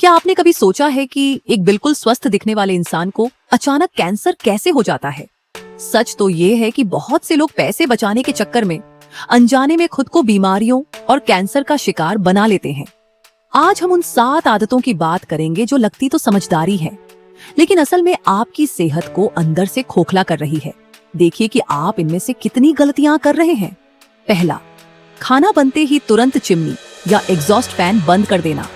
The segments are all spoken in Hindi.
क्या आपने कभी सोचा है कि एक बिल्कुल स्वस्थ दिखने वाले इंसान को अचानक कैंसर कैसे हो जाता है? सच तो ये है कि बहुत से लोग पैसे बचाने के चक्कर में अनजाने में खुद को बीमारियों और कैंसर का शिकार बना लेते हैं। आज हम उन 7 आदतों की बात करेंगे जो लगती तो समझदारी है, लेकिन असल में आपकी सेहत को अंदर से खोखला कर रही है। देखिए कि आप इनमें से कितनी गलतियां कर रहे हैं। पहला, खाना बनते ही तुरंत चिमनी या एग्जॉस्ट फैन बंद कर देना।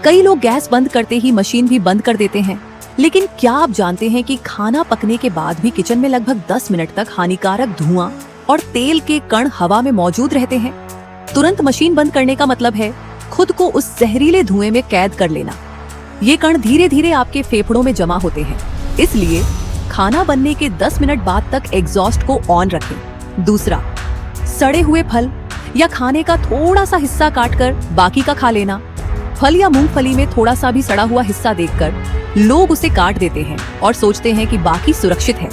कई लोग गैस बंद करते ही मशीन भी बंद कर देते हैं, लेकिन क्या आप जानते हैं कि खाना पकने के बाद भी किचन में लगभग 10 मिनट तक हानिकारक धुआं और तेल के कण हवा में मौजूद रहते हैं। तुरंत मशीन बंद करने का मतलब है खुद को उस जहरीले धुएं में कैद कर लेना। ये कण धीरे धीरे आपके फेफड़ों में जमा होते हैं, इसलिए खाना बनने के 10 मिनट बाद तक एग्जॉस्ट को ऑन रखें। दूसरा, सड़े हुए फल या खाने का थोड़ा सा हिस्सा काटकर बाकी का खा लेना। फल या मूंगफली में थोड़ा सा भी सड़ा हुआ हिस्सा देखकर लोग उसे काट देते हैं और सोचते हैं कि बाकी सुरक्षित है,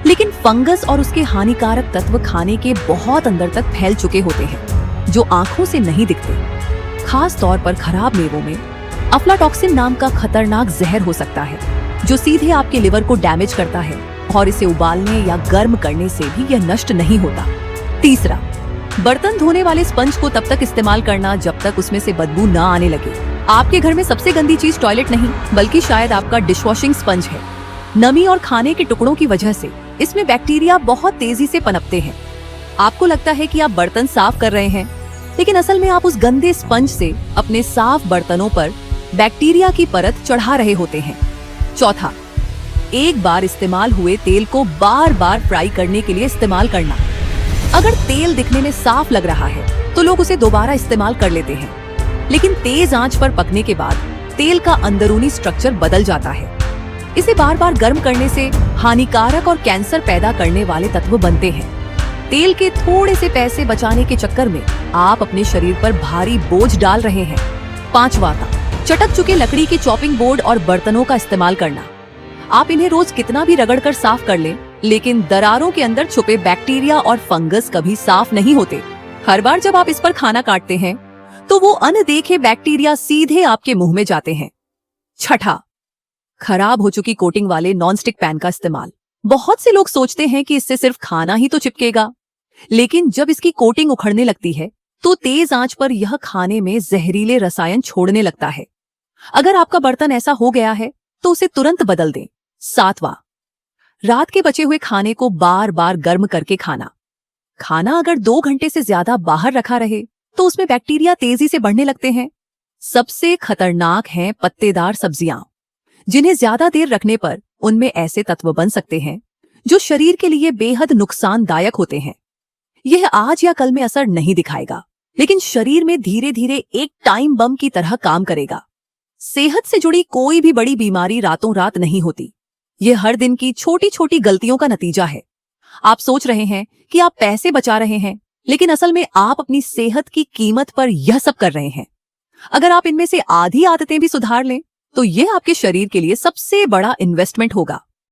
लेकिन फंगस और उसके हानिकारक तत्व खाने के बहुत अंदर तक फैल चुके होते हैं, जो आंखों से नहीं दिखते। खास तौर पर खराब मेवों में अफ्लाटॉक्सिन नाम का खतरनाक जहर हो सकता है, जो सीधे आपके लिवर को डैमेज करता है और इसे उबालने या गर्म करने से भी यह नष्ट नहीं होता। तीसरा, बर्तन धोने वाले स्पंज को तब तक इस्तेमाल करना जब तक उसमें से बदबू ना आने लगे। आपके घर में सबसे गंदी चीज टॉयलेट नहीं, बल्कि शायद आपका डिशवॉशिंग स्पंज है। नमी और खाने के टुकड़ों की वजह से इसमें बैक्टीरिया बहुत तेजी से पनपते हैं। आपको लगता है कि आप बर्तन साफ कर रहे हैं, लेकिन असल में आप उस गंदे स्पंज से अपने साफ बर्तनों पर बैक्टीरिया की परत चढ़ा रहे होते हैं। चौथा, एक बार इस्तेमाल हुए तेल को बार बार फ्राई करने के लिए इस्तेमाल करना। अगर तेल दिखने में साफ लग रहा है तो लोग उसे दोबारा इस्तेमाल कर लेते हैं, लेकिन तेज आंच पर पकने के बाद तेल का अंदरूनी स्ट्रक्चर बदल जाता है। इसे बार बार गर्म करने से हानिकारक और कैंसर पैदा करने वाले तत्व बनते हैं। तेल के थोड़े से पैसे बचाने के चक्कर में आप अपने शरीर पर भारी बोझ डाल रहे हैं। पांचवा था, चटक चुके लकड़ी के चॉपिंग बोर्ड और बर्तनों का इस्तेमाल करना। आप इन्हें रोज कितना भी रगड़ कर साफ कर लें, लेकिन दरारों के अंदर छुपे बैक्टीरिया और फंगस कभी साफ नहीं होते। हर बार जब आप इस पर खाना काटते हैं तो वो अनदेखे बैक्टीरिया सीधे आपके मुंह में जाते हैं। छठा, खराब हो चुकी कोटिंग वाले नॉनस्टिक पैन का इस्तेमाल। बहुत से लोग सोचते हैं कि इससे सिर्फ खाना ही तो चिपकेगा, लेकिन जब इसकी कोटिंग उखड़ने लगती है तो तेज आंच पर यह खाने में जहरीले रसायन छोड़ने लगता है। अगर आपका बर्तन ऐसा हो गया है तो उसे तुरंत बदल दें। सातवां, रात के बचे हुए खाने को बार बार गर्म करके खाना। खाना अगर 2 घंटे से ज्यादा बाहर रखा रहे तो उसमें बैक्टीरिया तेजी से बढ़ने लगते हैं। सबसे खतरनाक हैं पत्तेदार सब्जियां, जिन्हें ज्यादा देर रखने पर उनमें ऐसे तत्व बन सकते हैं जो शरीर के लिए बेहद नुकसानदायक होते हैं। यह आज या कल में असर नहीं दिखाएगा, लेकिन शरीर में धीरे धीरे एक टाइम बम की तरह काम करेगा। सेहत से जुड़ी कोई भी बड़ी बीमारी रातों रात नहीं होती। यह हर दिन की छोटी छोटी गलतियों का नतीजा है। आप सोच रहे हैं कि आप पैसे बचा रहे हैं, लेकिन असल में आप अपनी सेहत की कीमत पर यह सब कर रहे हैं। अगर आप इनमें से आधी आदतें भी सुधार लें तो यह आपके शरीर के लिए सबसे बड़ा इन्वेस्टमेंट होगा।